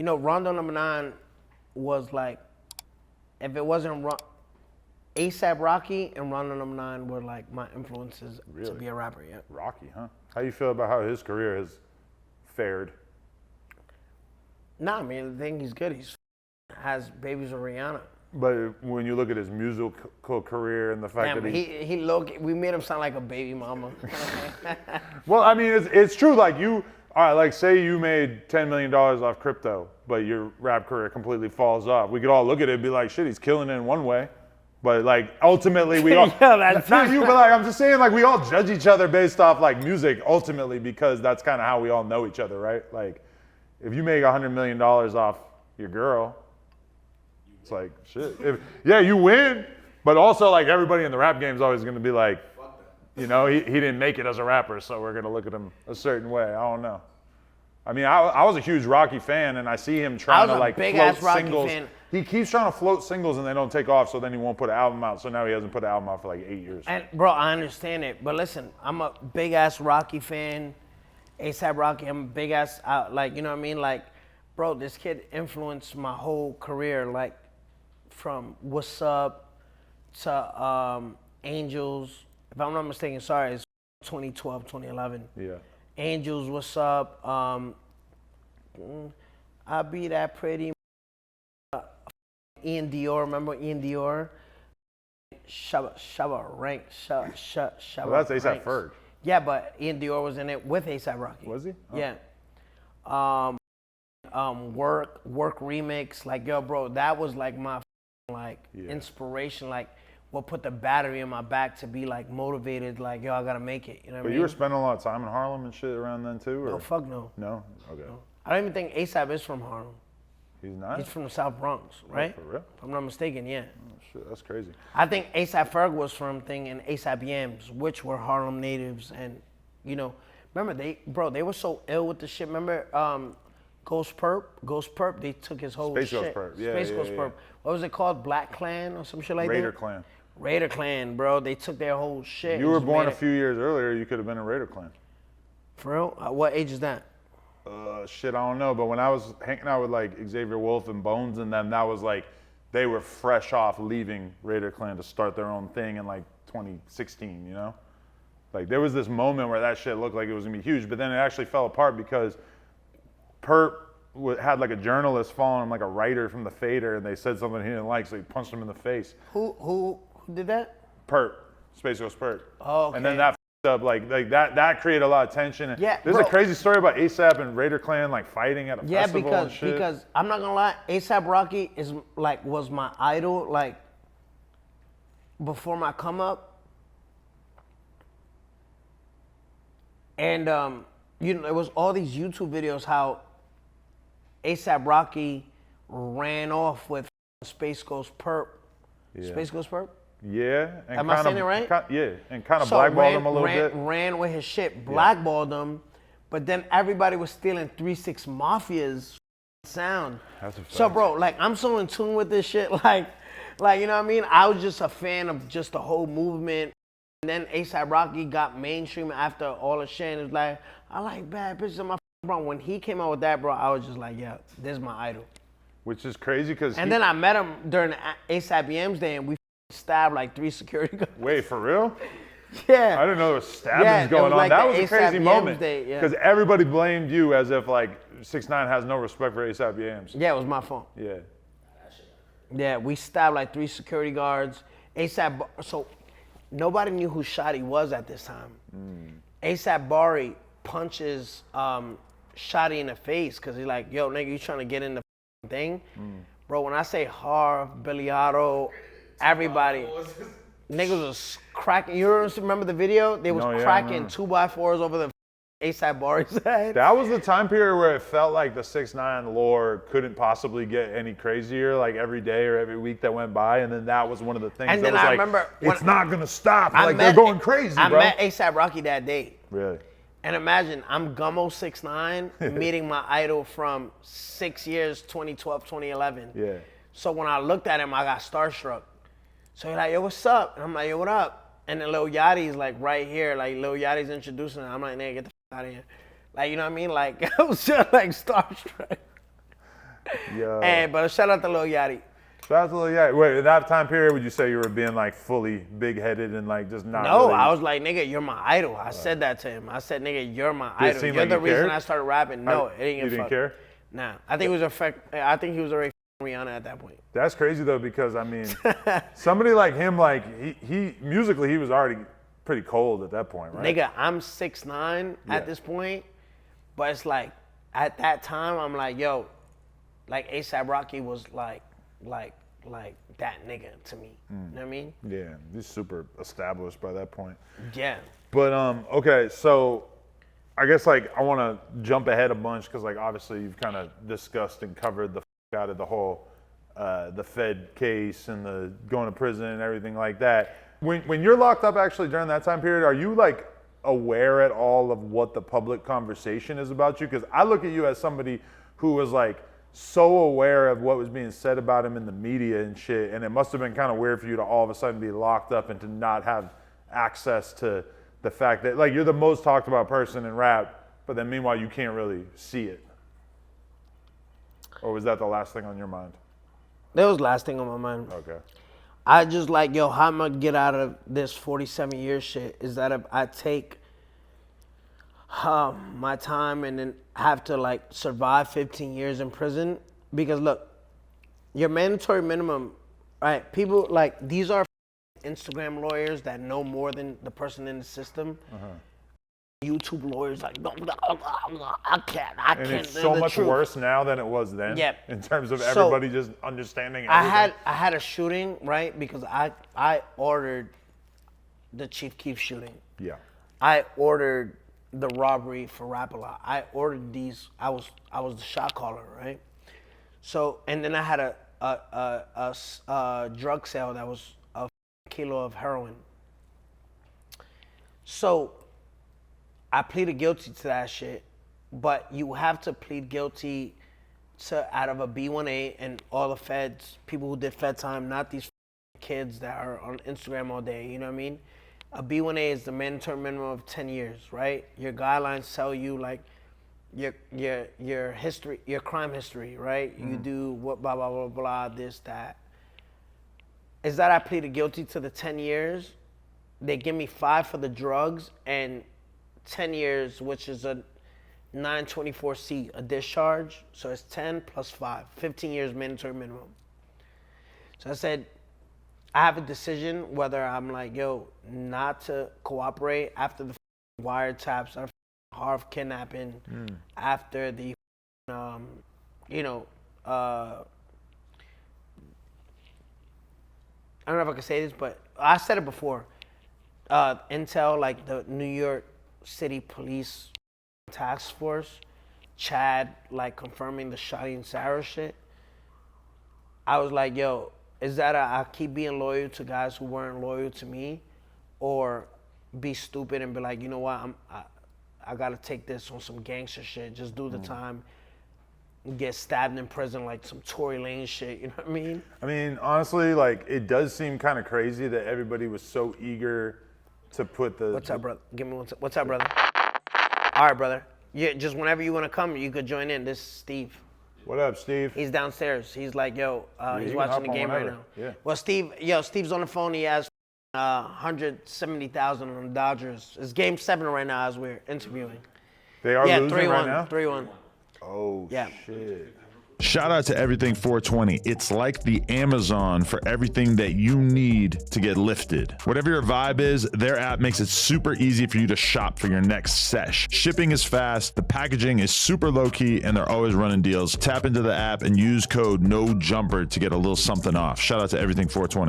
Rondo number 9 was like, if it wasn't ASAP Rocky and Rondo number 9 were like my influences to be a rapper. Yeah. Rocky, huh? How you feel about how his career has fared? Nah, I mean, the thing he's good. He has babies with Rihanna. But when you look at his musical career and the fact that we made him sound like a baby mama. Well, I mean, it's true. Like all right, like say you made $10 million off crypto, but your rap career completely falls off. We could all look at it and be like, shit, he's killing it in one way. But like ultimately we all, not you, but like I'm just saying, like we all judge each other based off like music ultimately because that's kind of how we all know each other, right? Like if you make $100 million off your girl, it's like shit. You win, but also like everybody in the rap game is always going to be like, he didn't make it as a rapper, so we're going to look at him a certain way. I don't know. I mean, I was a huge Rocky fan, and I see him trying to like float singles. Fan. He keeps trying to float singles, and they don't take off, so then he won't put an album out. So now he hasn't put an album out for like 8 years. And bro, I understand it, but listen, I'm a big ass Rocky fan. ASAP Rocky, I'm a big ass like, you know what I mean? Like, bro, this kid influenced my whole career, like from What's Up to Angels. If I'm not mistaken, sorry, it's 2012, 2011. Yeah. Angels, What's Up? I'll Be That Pretty. Ian Dior, remember Ian Dior? Shabba Rank. Well, that's A$AP Ferg. Yeah, but Ian Dior was in it with A$AP Rocky. Was he? Oh. Yeah. Work remix. Like, yo, bro, that was like my inspiration. Like, what put the battery in my back to be like motivated. Like, yo, I gotta make it. You know what I mean? But you were spending a lot of time in Harlem and shit around then too, or? No, fuck no. No? Okay. No. I don't even think A$AP is from Harlem. He's not? He's from the South Bronx, right? Oh, for real? If I'm not mistaken, yeah. Oh, shit, that's crazy. I think A$AP Ferg was from and A$AP Yams, which were Harlem natives, and remember they were so ill with the shit. Remember Ghost Perp, they took his whole Space shit. Ghost Perp, yeah. Space Ghost Perp. What was it called? Black Clan or some shit like Raider that? Clan. Raider Clan, bro. They took their whole shit. You were born a few years earlier, you could have been a Raider Clan. For real? What age is that? Shit, I don't know. But when I was hanging out with like Xavier Wolf and Bones and them, that was like, they were fresh off leaving Raider Clan to start their own thing in like 2016, you know? Like there was this moment where that shit looked like it was gonna be huge, but then it actually fell apart because Perp had like a journalist following him, like a writer from the Fader, and they said something he didn't like, so he punched him in the face. Who did that? Perp, Space Ghost Perp. Oh, okay. And then that up like that created a lot of tension. Yeah, there's a crazy story about A$AP and Raider Clan like fighting at a festival and shit. Because I'm not gonna lie, A$AP Rocky was my idol like before my come up, and it was all these YouTube videos how A$AP Rocky ran off with Space Ghost Perp. Yeah. Space Ghost Perp. Yeah. And am I saying it right? And kind of blackballed him a little bit. Ran with his shit, blackballed him, but then everybody was stealing 3 6 Mafia's sound. That's a fact. So, bro, like, I'm so in tune with this shit. Like, you know what I mean? I was just a fan of just the whole movement. And then A$AP Rocky got mainstream after all the shit. And it was like, I like bad bitches in my bro. When he came out with that, bro, I was just like, yeah, this is my idol. Which is crazy because. And then I met him during the A$AP Yams day, and we stabbed like 3 security guards. Wait, for real? Yeah. I didn't know there was stabbings going on. Like that was a crazy A$AP moment. Because everybody blamed you as if like 6ix9ine has no respect for A$AP Yams. Yeah, it was my fault. Yeah. Yeah, we stabbed like 3 security guards. A$AP, so nobody knew who Shotty was at this time. A$AP Bari punches Shotty in the face because he's like, yo, nigga, you trying to get in the thing? Bro, when I say Harv, Billy Otto, everybody, niggas was cracking. You remember the video? They was cracking 2x4s over the A$AP Bari's head. That was the time period where it felt like the 6ix9ine lore couldn't possibly get any crazier, like every day or every week that went by, and then that was one of the things and that then was I like, remember it's not gonna stop. Like they're going crazy, bro. I met A$AP Rocky that day. Really? And imagine, I'm Gummo 6ix9ine, meeting my idol from 6 years, 2012, 2011. Yeah. So when I looked at him, I got starstruck. So he's like, yo, what's up? And I'm like, yo, what up? And then Lil Yachty's like right here, like Lil Yachty's introducing him. I'm like, nigga, get the f out of here. Like, you know what I mean? Like, I was just like starstruck. Yeah. But shout out to Lil Yachty. Shout out to Lil Yachty. Wait, in that time period, would you say you were being like fully big-headed and like just not? No, really... I was like, nigga, you're my idol. I said that to him. I said, nigga, you're my Did it idol. seem You're like the you reason cared? I started rapping. No, it didn't You give a didn't fuck. care? Nah, I think he was already Rihanna at that point. That's crazy though, because I mean, somebody like him, like he musically, he was already pretty cold at that point, right? Nigga, I'm 6ix9ine at this point, but it's like at that time I'm like, yo, like A$AP Rocky was like that nigga to me. You know what I mean? Yeah, he's super established by that point. Yeah. But okay, so I guess like I want to jump ahead a bunch because like obviously you've kind of discussed and covered the out of the whole the Fed case and the going to prison and everything like that. When you're locked up actually during that time period, are you like aware at all of what the public conversation is about you? Because I look at you as somebody who was like so aware of what was being said about him in the media and shit, and it must have been kind of weird for you to all of a sudden be locked up and to not have access to the fact that like you're the most talked about person in rap, but then meanwhile you can't really see it. Or was that the last thing on your mind? That was the last thing on my mind. Okay. I just like, yo, how I'm gonna get out of this 47 year shit is that if I take my time and then have to like survive 15 years in prison, because look, your mandatory minimum, right? People like, these are Instagram lawyers that know more than the person in the system. YouTube lawyers like, no, I can't. And it's so much worse now than it was then. Yeah. In terms of everybody just understanding everything. I had a shooting, right? Because I ordered the Chief Keef shooting. Yeah. I ordered the robbery for Rap-A-Lot. I ordered these. I was the shot caller, right? So, and then I had a drug sale that was a kilo of heroin. So I pleaded guilty to that shit, but you have to plead guilty to out of a B1A and all the feds, people who did fed time, not these kids that are on Instagram all day, you know what I mean? A B1A is the mandatory minimum of 10 years, right? Your guidelines tell you like your history, your crime history, right? You do what, blah, blah, blah, blah, this, that. Is that I pleaded guilty to the 10 years. They give me 5 for the drugs and 10 years, which is a 924C, a discharge. So it's 10 plus 5, 15 years mandatory minimum. So I said, I have a decision whether I'm like, yo, not to cooperate after the wiretaps, after Harv kidnapping, after the, I don't know if I can say this, but I said it before. Intel, like the New York City Police Task Force, Chad, like confirming the Shotty and Sarah shit. I was like, yo, is that I keep being loyal to guys who weren't loyal to me, or be stupid and be like, you know what, I gotta take this on some gangster shit, just do the time, and get stabbed in prison like some Tory Lane shit, you know what I mean? I mean, honestly, like it does seem kind of crazy that everybody was so eager to put the. What's up, brother? Give me one. What's up, brother? All right, brother. Yeah, just whenever you want to come, you could join in. This is Steve. What up, Steve? He's downstairs. He's like, yo, he's can watching hop the on game right whenever. now. Yeah. Well, Steve's on the phone. He has 170,000 on the Dodgers. It's game 7 right now as we're interviewing. They are losing 3-1, right now? 3-1. Oh, Yeah. shit. Shout out to Everything 420. It's like the Amazon for everything that you need to get lifted. Whatever your vibe is, their app makes it super easy for you to shop for your next sesh. Shipping is fast, the packaging is super low key, and they're always running deals. Tap into the app and use code NOJUMPER to get a little something off. Shout out to Everything 420.